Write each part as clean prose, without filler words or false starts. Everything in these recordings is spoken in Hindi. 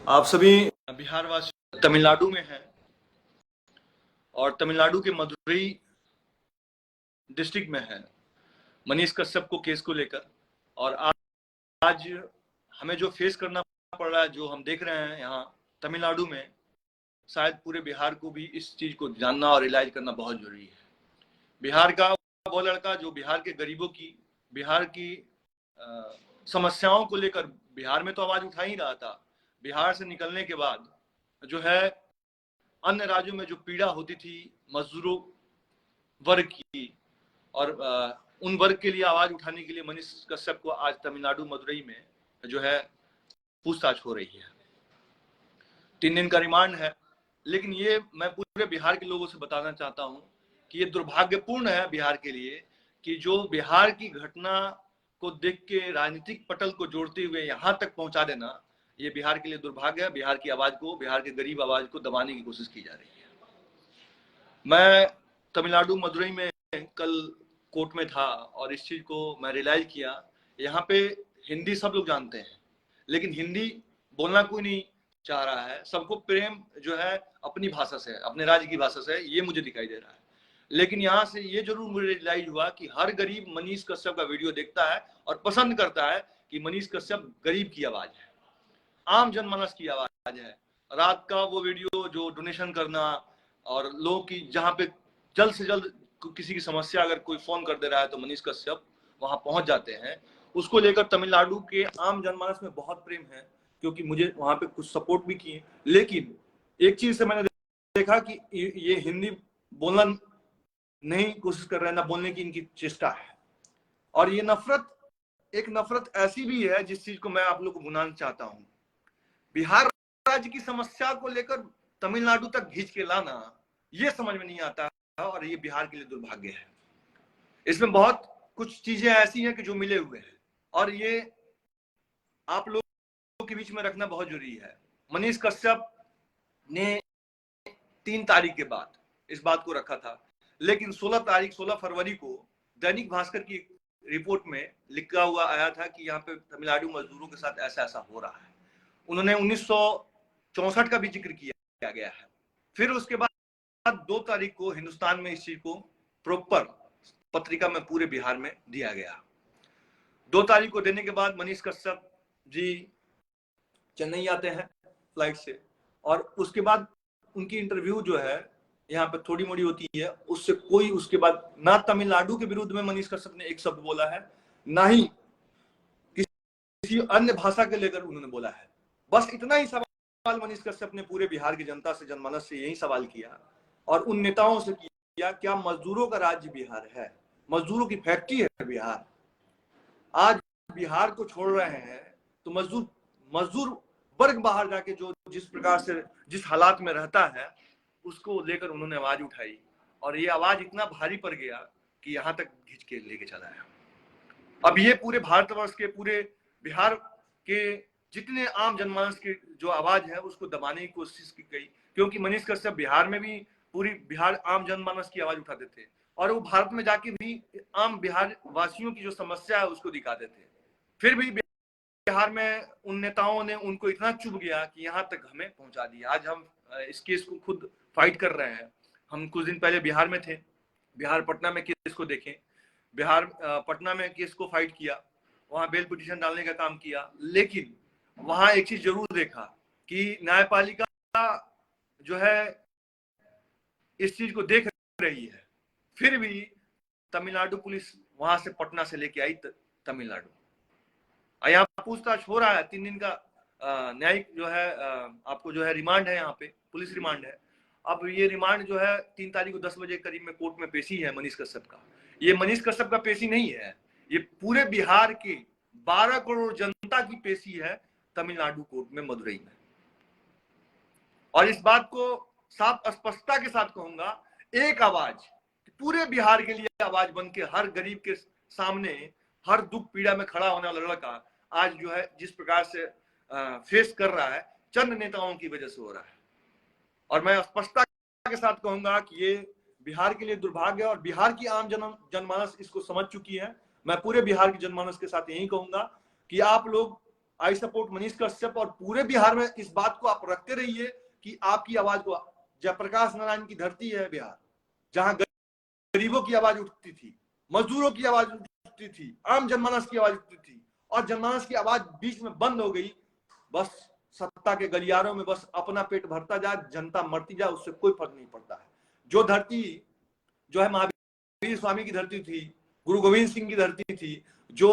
आप सभी बिहार वासी तमिलनाडु में हैं और तमिलनाडु के मदुरई डिस्ट्रिक्ट में है मनीष कश्यप को केस को लेकर। और आज हमें जो फेस करना पड़ रहा है, जो हम देख रहे हैं यहाँ तमिलनाडु में, शायद पूरे बिहार को भी इस चीज को जानना और रियलाइज करना बहुत जरूरी है। बिहार का वो लड़का जो बिहार के गरीबों की, बिहार की समस्याओं को लेकर बिहार में तो आवाज उठा ही रहा था। बिहार से निकलने के बाद जो है अन्य राज्यों में जो पीड़ा होती थी मजदूरों वर्ग की, और उन वर्ग के लिए आवाज उठाने के लिए मनीष कश्यप को आज तमिलनाडु मदुरई में जो है पूछताछ हो रही है। 3 दिन का रिमांड है। लेकिन ये मैं पूरे बिहार के लोगों से बताना चाहता हूं कि ये दुर्भाग्यपूर्ण है बिहार के लिए कि जो बिहार की घटना को देख के राजनीतिक पटल को जोड़ते हुए यहां तक पहुंचा देना, ये बिहार के लिए दुर्भाग्य है। बिहार की आवाज को, बिहार के गरीब आवाज को दबाने की कोशिश की जा रही है। मैं तमिलनाडु मदुरई में कल कोर्ट में था और इस चीज को मैं रियलाइज किया। यहाँ पे हिंदी सब लोग जानते हैं, लेकिन हिंदी बोलना कोई नहीं चाह रहा है। सबको प्रेम जो है अपनी भाषा से, अपने राज्य की भाषा से, ये मुझे दिखाई दे रहा है। लेकिन यहाँ से ये जरूर मुझे रियलाइज हुआ कि हर गरीब मनीष कश्यप का वीडियो देखता है और पसंद करता है कि मनीष कश्यप गरीब की आवाज है, आम जनमानस की आवाज है। रात का वो वीडियो जो डोनेशन करना और लोगों की, जहाँ पे जल्द से जल्द किसी की समस्या अगर कोई फोन कर दे रहा है तो मनीष कश्यप वहां पहुंच जाते हैं। उसको लेकर तमिलनाडु के आम जनमानस में बहुत प्रेम है, क्योंकि मुझे वहां पे कुछ सपोर्ट भी किए। लेकिन एक चीज से मैंने देखा कि ये हिंदी बोलना नहीं कोशिश कर रहे हैं, ना बोलने की इनकी चेष्टा है। और ये नफरत, एक नफरत ऐसी भी है जिस चीज को मैं आप लोग को बुलाना चाहता हूं। बिहार राज्य की समस्या को लेकर तमिलनाडु तक खींच के लाना, ये समझ में नहीं आता है और ये बिहार के लिए दुर्भाग्य है। इसमें बहुत कुछ चीजें ऐसी हैं कि जो मिले हुए हैं और ये आप लोगों के बीच में रखना बहुत जरूरी है। मनीष कश्यप ने 3 तारीख के बाद इस बात को रखा था, लेकिन 16 फरवरी को दैनिक भास्कर की रिपोर्ट में लिखा हुआ आया था कि यहाँ पे तमिलनाडु मजदूरों के साथ ऐसा ऐसा हो रहा है। उन्होंने 1964 का भी जिक्र किया गया है। फिर उसके बाद 2 तारीख को हिंदुस्तान में इस चीज को प्रॉपर पत्रिका में पूरे बिहार में दिया गया। 2 तारीख को देने के बाद मनीष कश्यप जी चेन्नई आते हैं फ्लाइट से, और उसके बाद उनकी इंटरव्यू जो है यहाँ पे थोड़ी मोड़ी होती है, उससे कोई उसके बाद ना तमिलनाडु के विरुद्ध में मनीष कश्यप ने एक शब्द बोला है, ना ही किसी अन्य भाषा के लेकर उन्होंने बोला है। बस इतना ही सवाल मनीष कश्यप ने पूरे बिहार की जनता से, जनमानस से यही सवाल किया और उन नेताओं से किया, क्या मजदूरों का राज्य बिहार है? मजदूरों की फैक्ट्री है बिहार? आज बिहार को छोड़ रहे हैं तो मजदूर वर्ग बाहर जाके जो जिस प्रकार से जिस हालात में रहता है उसको लेकर उन्होंने आवाज उठाई, और ये आवाज इतना भारी पड़ गया कि यहाँ तक खींच के लेके चला है। अब ये पूरे भारतवर्ष के, पूरे बिहार के जितने आम जनमानस की जो आवाज है उसको दबाने की कोशिश की गई, क्योंकि मनीष कश्यप बिहार में भी पूरी बिहार आम जनमानस की आवाज उठाते थे और वो भारत में जाके भी आम बिहार वासियों की जो समस्या है उसको दिखाते थे। फिर भी बिहार में उन नेताओं ने उनको इतना चुभ गया कि यहाँ तक हमें पहुंचा दिया। आज हम इस केस को खुद फाइट कर रहे हैं। हम कुछ दिन पहले बिहार में थे, बिहार पटना में केस को देखें, बिहार पटना में केस को फाइट किया, वहां बेल पिटीशन डालने का काम किया। लेकिन वहां एक चीज जरूर देखा कि न्यायपालिका जो है इस चीज को देख रही है। फिर भी तमिलनाडु पुलिस वहां से पटना से लेके आई तमिलनाडु, यहाँ पूछताछ हो रहा है। 3 दिन का न्यायिक जो है आपको जो है रिमांड है, यहाँ पे पुलिस रिमांड है। अब ये रिमांड जो है 3 तारीख को 10 बजे करीब में कोर्ट में पेशी है मनीष कश्यप का। ये मनीष कश्यप का पेशी नहीं है, ये पूरे बिहार के 12 करोड़ जनता की पेशी है तमिलनाडु कोर्ट में मदुरई में। और इस बात को साफ स्पष्टता के साथ कहूंगा, एक आवाज पूरे बिहार के लिए आवाज बन के हर गरीब के सामने, हर दुख पीड़ा में खड़ा होने वाला लड़का आज जो है जिस प्रकार से फेस कर रहा है, चंद नेताओं की वजह से हो रहा है। और मैं स्पष्टता के साथ कहूंगा कि ये बिहार के लिए दुर्भाग्य है और बिहार की आम जनमानस इसको समझ चुकी है। मैं पूरे बिहार की जनमानस के साथ यही कहूंगा कि आप लोग आई सपोर्ट मनीष कश्यप, और पूरे बिहार में इस बात को आप रखते रहिए कि आपकी आवाज को, जयप्रकाश नारायण की धरती है बिहार, जहां गरीबों की आवाज उठती थी, मजदूरों की आवाज उठती थी, आम जनमानस की आवाज उठती थी, और जनमानस की आवाज बीच में बंद हो गई। बस सत्ता के गलियारों में बस अपना पेट भरता जा, जनता मरती जा, उससे कोई फर्क नहीं पड़ता है। जो धरती जो है महावीर स्वामी की धरती थी, गुरु गोविंद सिंह की धरती थी, जो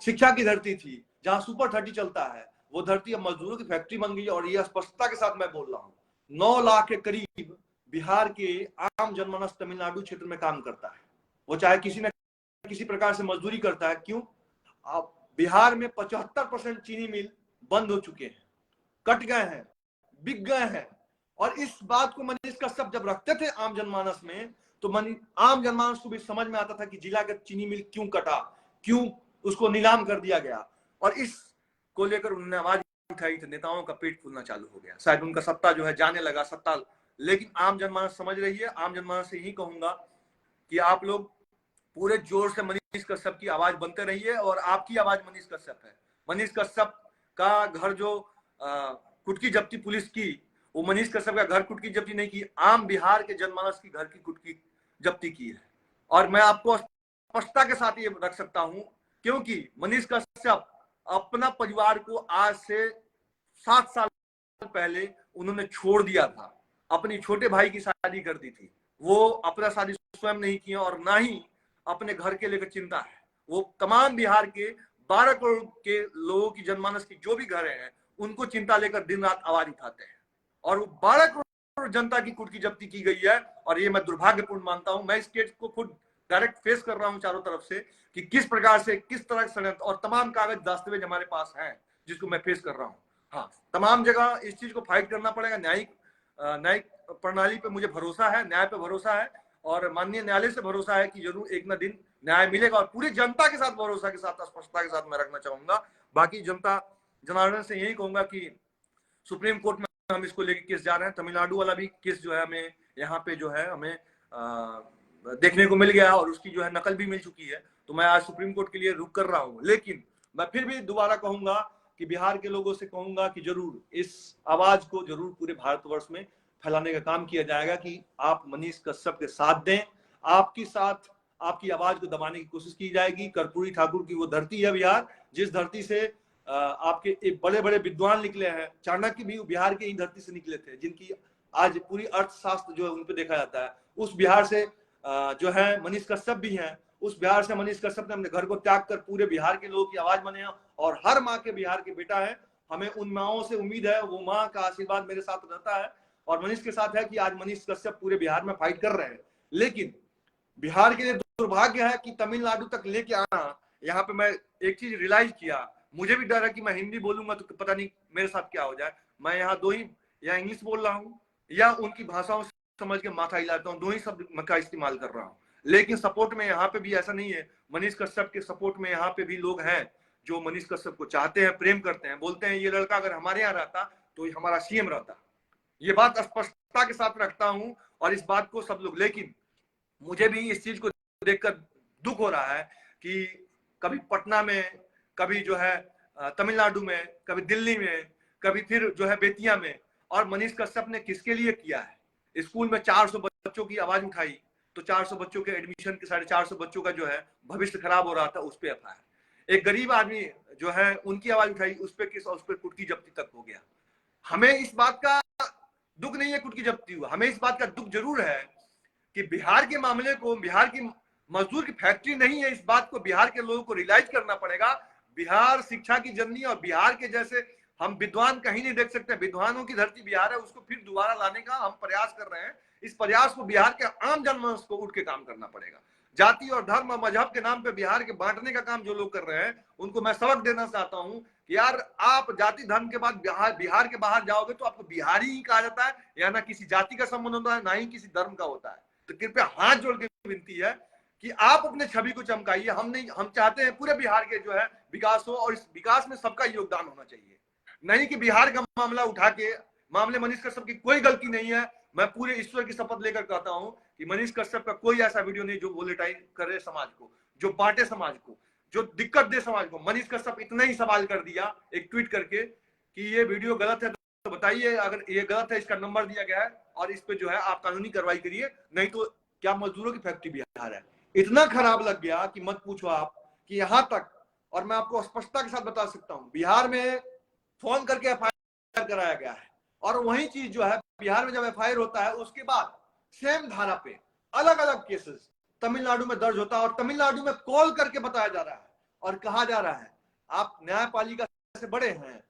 शिक्षा की धरती थी, जहां सुपर 30 चलता है, वो धरती अब मजदूरों की फैक्ट्री बन गई। और ये स्पष्टता के साथ मैं बोल रहा हूँ, 9 लाख के करीब बिहार के आम जनमानस तमिलनाडु क्षेत्र में काम करता है। वो चाहे किसी न किसी प्रकार से मजदूरी करता है। क्यों? अब बिहार में 75% चीनी मिल बंद हो चुके हैं, कट गए हैं, बिक गए हैं। और इस बात को मनीष कश्यप जब रखते थे आम जनमानस में, तो आम जनमानस को भी समझ में आता था कि जिला का चीनी मिल क्यों कटा, क्यों उसको नीलाम कर दिया गया। और इस को लेकर उन्होंने आवाज उठाई, तो नेताओं का पेट फूलना चालू हो गया, शायद उनका सत्ता जो है जाने लगा सत्ता। लेकिन आम जनमानस समझ रही है। आम जनमानस से यही कहूंगा कि आप लोग पूरे जोर से मनीष कश्यप की आवाज बनते रहिए, और आपकी आवाज मनीष कश्यप है। मनीष कश्यप का घर जो कुटकी जब्ती पुलिस की, वो मनीष कश्यप का घर कुटकी जब्ती नहीं की, आम बिहार के जनमानस की घर की कुटकी जब्ती की है। और मैं आपको स्पष्टता के साथ ये रख सकता हूं, क्योंकि मनीष कश्यप अपना परिवार को आज से 7 साल पहले उन्होंने छोड़ दिया था। अपनी छोटे भाई की शादी कर दी थी। वो अपना शादी स्वयं नहीं किया, और ना ही अपने घर के लेकर चिंता है। वो तमाम बिहार के 12 करोड़ के लोगों की जनमानस की जो भी घर हैं, उनको चिंता लेकर दिन रात आवाज उठाते हैं। और वो 12 करोड़ जनता की कुटकी जब्ती की गई है, और ये मैं दुर्भाग्यपूर्ण मानता हूं। मैं इस केस को खुद डायरेक्ट फेस कर रहा हूं चारों तरफ से, कि किस प्रकार से, किस तरह से षड्यंत्र, और तमाम कागज दस्तावेज हमारे पास हैं जिसको मैं फेस कर रहा हूं। हाँ, तमाम जगह इस चीज को फाइट करना पड़ेगा। न्यायिक प्रणाली पे मुझे भरोसा है, न्याय पे भरोसा है, और माननीय न्यायालय से भरोसा है कि जरूर एक ना दिन न्याय मिलेगा। और पूरी जनता के साथ भरोसा के साथ, स्पष्टता के साथ मैं रखना चाहूंगा। बाकी जनता जनार्दन से यही कहूंगा कि सुप्रीम कोर्ट में हम इसको लेके केस जा रहे हैं। तमिलनाडु वाला भी केस जो है हमें यहाँ पे जो है हमें देखने को मिल गया, और उसकी जो है नकल भी मिल चुकी है। तो मैं आज सुप्रीम कोर्ट के लिए रुक कर रहा हूँ। लेकिन मैं फिर भी दोबारा कहूंगा कि बिहार के लोगों से कहूंगा कि जरूर इस आवाज को जरूर पूरे भारतवर्ष में फैलाने का काम किया जाएगा, कि आप मनीष कश्यप के साथ दें। आपकी साथ आपकी आवाज को दबाने की कोशिश की जाएगी। कर्पूरी ठाकुर की वो धरती है बिहार, जिस धरती से आपके एक बड़े बड़े विद्वान निकले हैं। चाणक्य भी बिहार के ही धरती से निकले थे, जिनकी आज पूरी अर्थशास्त्र जो है उन पे देखा जाता है। उस बिहार से जो है मनीष कश्यप भी हैं। उस बिहार से मनीष कश्यप ने अपने घर को त्याग कर पूरे बिहार के लोगों की आवाज बने, और हर माँ के बिहार के बेटा है। हमें उन माओं से उम्मीद है, वो माँ का आशीर्वाद मेरे साथ रहता है और मनीष के साथ है, कि आज मनीष कश्यप पूरे बिहार में फाइट कर रहे हैं। लेकिन बिहार के लिए दुर्भाग्य है कि तमिलनाडु तक लेके आना, यहाँ पे मैं एक चीज रियलाइज किया, मुझे भी डर है कि मैं हिंदी बोलूंगा तो पता नहीं मेरे साथ क्या हो जाए। मैं यहाँ दो ही, या इंग्लिश बोल रहा हूँ या उनकी भाषाओं समझ के माथा हिलाता हूँ, दो ही शब्द का इस्तेमाल कर रहा हूँ। लेकिन सपोर्ट में यहाँ पे भी ऐसा नहीं है। मनीष कश्यप के सपोर्ट में यहाँ पे भी लोग हैं जो मनीष कश्यप को चाहते हैं, प्रेम करते हैं, बोलते हैं ये लड़का अगर हमारे यहाँ रहता तो हमारा सीएम रहता। ये बात स्पष्टता के साथ रखता हूँ, और इस बात को सब लोग, लेकिन मुझे भी इस चीज को देखकर दुख हो रहा है कि कभी पटना में, कभी जो है तमिलनाडु में, कभी दिल्ली में, कभी फिर जो है बेतिया में। और मनीष कश्यप ने किसके लिए किया है? स्कूल में 400 बच्चों की आवाज उठाई, तो 400 बच्चों के एडमिशन के 450 बच्चों का जो है भविष्य खराब हो रहा था, उस पर एफआईआर। एक गरीब आदमी जो है उनकी आवाज उठाई, उस पर किस, और उस पर कुटकी जब्ती तक हो गया। हमें इस बात का दुख नहीं है कुटकी जब्ती हुआ, हमें इस बात का दुख जरूर है कि बिहार के मामले को, बिहार की मजदूर की फैक्ट्री नहीं है, इस बात को बिहार के लोगों को रियलाइज करना पड़ेगा। बिहार शिक्षा की जननी, और बिहार के जैसे हम विद्वान कहीं नहीं देख सकते। विद्वानों की धरती बिहार है, उसको फिर दोबारा लाने का हम प्रयास कर रहे हैं। इस प्रयास को बिहार के आम जनमानस को उठ के काम करना पड़ेगा। जाति और धर्म और मजहब के नाम पे बिहार के बांटने का काम जो लोग कर रहे हैं, उनको मैं सबक देना चाहता हूं कि यार, आप जाति धर्म के बाद बिहार के बाहर जाओगे तो आपको बिहारी ही कहा जाता है, या ना किसी जाति का संबंध होता है, ना ही किसी धर्म का होता है। तो कृपया हाथ जोड़ के विनती है कि आप अपने छवि को चमकाइए। हम चाहते हैं पूरे बिहार के जो है विकास हो, और इस विकास में सबका योगदान होना चाहिए। नहीं कि बिहार का मामला उठा के, मामले मनीष कश्यप की कोई गलती नहीं है। मैं पूरे ईश्वर की शपथ लेकर कहता हूं कि मनीष कश्यप का कोई ऐसा वीडियो नहीं जो वोलेटाइज करे समाज को, जो बांटे समाज को, जो दिक्कत दे समाज को। मनीष कश्यप इतना ही सवाल कर दिया एक ट्वीट करके कि ये वीडियो गलत है तो बताइए, अगर ये गलत है इसका नंबर दिया गया है और इस पे जो है आप कानूनी कार्रवाई करिए, नहीं तो क्या मजदूरों की फैक्ट्री बिहार है। इतना खराब लग गया कि मत पूछो आप, कि यहां तक, और मैं आपको स्पष्टता के साथ बता सकता हूं, बिहार में फोन करके एफआईआर कराया गया है, और वही चीज जो है बिहार में जब एफआईआर होता है उसके बाद सेम धारा पे अलग अलग केसेस तमिलनाडु में दर्ज होता है, और तमिलनाडु में कॉल करके बताया जा रहा है और कहा जा रहा है आप न्यायपालिका से बड़े हैं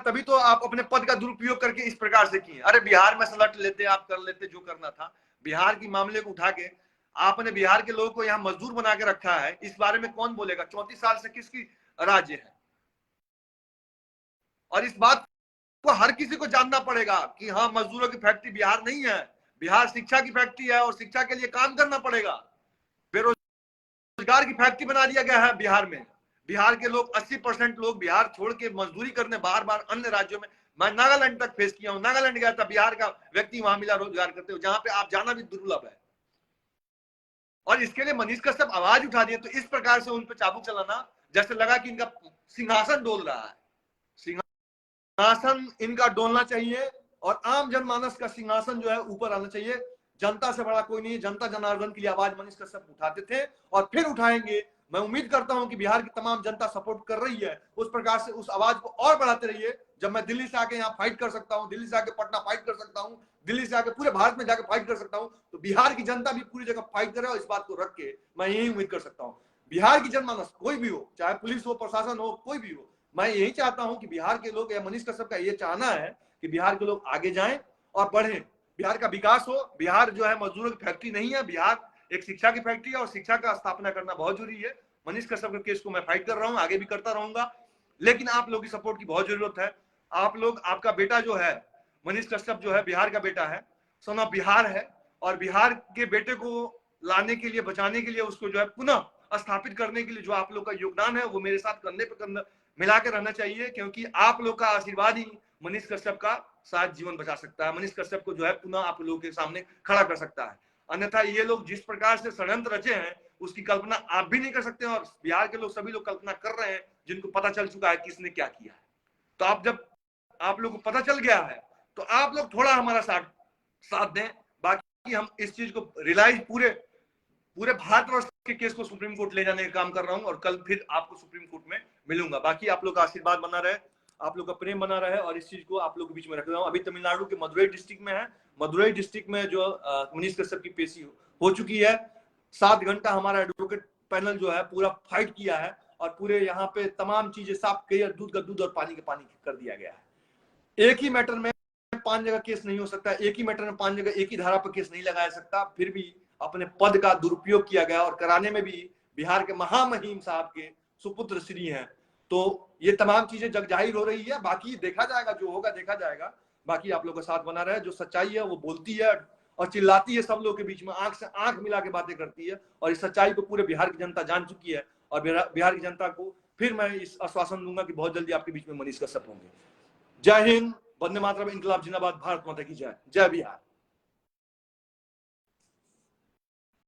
तभी तो आप अपने पद का दुरुपयोग करके इस प्रकार से किए। अरे बिहार में सलट लेते, आप कर लेते जो करना था। बिहार की मामले को उठा के आपने बिहार के लोगों को यहाँ मजदूर बना के रखा है, इस बारे में कौन बोलेगा? 34 साल से किसकी राज्य है? और इस बात को हर किसी को जानना पड़ेगा कि हाँ, मजदूरों की फैक्ट्री बिहार नहीं है, बिहार शिक्षा की फैक्ट्री है और शिक्षा के लिए काम करना पड़ेगा। बेरोजगार की फैक्ट्री बना दिया गया है बिहार में। बिहार के लोग 80% लोग बिहार छोड़ के मजदूरी करने बार बार अन्य राज्यों में, मैं नागालैंड तक फेस किया हूं, नागालैंड गया था, बिहार का व्यक्ति वहां मिला रोजगार करते हुए, जहां पे आप जाना भी दुर्लभ है। और इसके लिए मनीष कश्यप आवाज उठा दिए, तो इस प्रकार से उन पर चाबुक चलाना, जैसे लगा कि इनका सिंहासन डोल रहा है। सिंहासन इनका डोलना चाहिए और आम जनमानस का सिंहासन जो है ऊपर आना चाहिए। जनता से बड़ा कोई नहीं है। जनता जनार्दन के लिए आवाज मनीष कश्यप उठाते थे और फिर उठाएंगे। मैं उम्मीद करता हूं कि बिहार की तमाम जनता सपोर्ट कर रही है, उस प्रकार से उस आवाज को और बढ़ाते रहिए। जब मैं दिल्ली से आके यहाँ फाइट कर सकता हूँ, दिल्ली से आके पटना फाइट कर सकता हूँ, दिल्ली से आके पूरे भारत में जाकर फाइट कर सकता हूँ, तो बिहार की जनता भी पूरी जगह फाइट करे, और इस बात को रख के मैं यही उम्मीद कर सकता हूँ बिहार की जनमानस कोई भी हो, चाहे पुलिस हो, प्रशासन हो, कोई भी हो, मैं यही चाहता हूं कि बिहार के लोग, या मनीष कश्यप का ये चाहना है कि बिहार के लोग आगे जाएं और बढ़ें, बिहार का विकास हो। बिहार जो है मजदूरों की फैक्ट्री नहीं है, बिहार एक शिक्षा की फैक्ट्री है और शिक्षा का स्थापना करना बहुत जरूरी है। मनीष कश्यप के केस को मैं फाइट कर रहा हूं, आगे भी करता रहूंगा, लेकिन आप लोगों की सपोर्ट की बहुत जरूरत है। आप लोग, आपका बेटा जो है मनीष कश्यप जो है बिहार का बेटा है, सन ऑफ बिहार है, और बिहार के बेटे को लाने के लिए, बचाने के लिए, उसको जो है पुनः स्थापित करने के लिए जो आप लोग का योगदान है वो मेरे साथ कंधे पे कंधा मिला के रहना चाहिए, क्योंकि आप लोग का आशीर्वाद ही मनीष कश्यप का शायद जीवन बचा सकता है, मनीष कश्यप को जो है पुनः आप लोगों के सामने खड़ा कर सकता है। अन्यथा ये लोग जिस प्रकार से षड्यंत्र रचे हैं उसकी कल्पना आप भी नहीं कर सकते, और बिहार के लोग सभी लोग कल्पना कर रहे हैं, जिनको पता चल चुका है किसने क्या किया है। तो आप, जब आप लोग को पता चल गया है तो आप लोग थोड़ा हमारा साथ दें। बाकी हम इस चीज को रियलाइज पूरे भारतवर्ष के केस को सुप्रीम कोर्ट ले जाने का काम कर रहा हूं, और कल फिर आपको सुप्रीम कोर्ट में मिलूंगा। बाकी आप लोग का आशीर्वाद बना रहे, आप लोग का प्रेम बना रहे, और इस चीज को आप लोग के बीच में रख रहा हूं। अभी तमिलनाडु के मदुरई डिस्ट्रिक्ट में है, मदुरई डिस्ट्रिक्ट में जो मनीष कश्यप की पेशी हो चुकी है। 7 घंटा हमारा एडवोकेट पैनल जो है पूरा फाइट किया है, और पूरे यहाँ पे तमाम चीजें साफ क्लियर, दूध का दूध और पानी का पानी कर दिया गया है। एक ही मैटर में 5 जगह केस नहीं हो सकता, एक ही मैटर में 5 जगह एक ही धारा पर केस नहीं लगाया सकता। फिर भी अपने पद का दुरुपयोग किया गया, और कराने में भी बिहार के महामहिम साहब के सुपुत्र श्री हैं। तो ये तमाम चीजें जग जाहिर हो रही है। बाकी देखा जाएगा, जो होगा देखा जाएगा। बाकी आप लोग का साथ बना रहे, जो सच्चाई है वो बोलती है और चिल्लाती है, सब लोग के बीच में आंख से आंख मिला के बातें करती है, और इस सच्चाई को पूरे बिहार की जनता जान चुकी है। और बिहार की जनता को फिर मैं इस आश्वासन दूंगा कि बहुत जल्दी आपके बीच में मनीष कश्यप होंगे। जय हिंद, वंदे मातरम, इनकलाब जिंदाबाद, भारत माता की जय, जय बिहार।